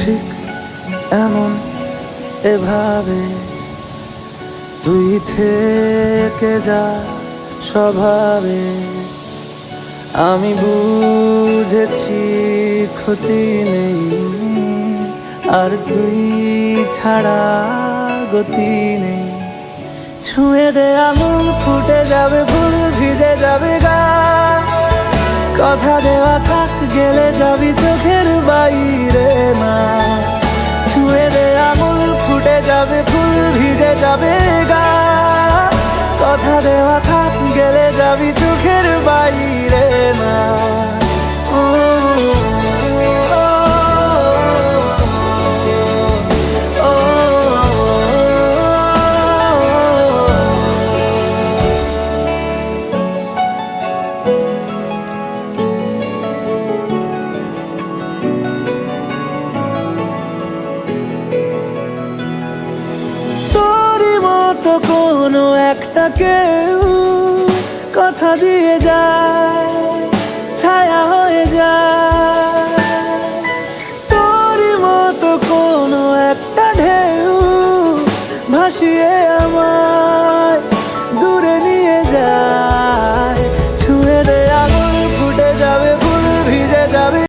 ঠিক এমন এভাবে তুই থেকে যা স্বভাবে। আমি বুঝেছি ক্ষতি নেই, আর তুই ছাড়া গতি নেই। ছুঁয়ে দে আঙুল, ফুটে যাবে ফুল, ভিজে যাবে গা। কথা দেওয়া থাক, গেলে যাবি চোখের বাইরে না। ছুঁয়ে দে আঙুল, ফুটে যাবে ফুল, ভিজে যাবে গা। কথা দেওয়া থাক, গেলে যাবি চোখের বাইরে না। তো কোনো একটা কেউ কথা দিয়ে যায়, ছায়া হয়ে যায়।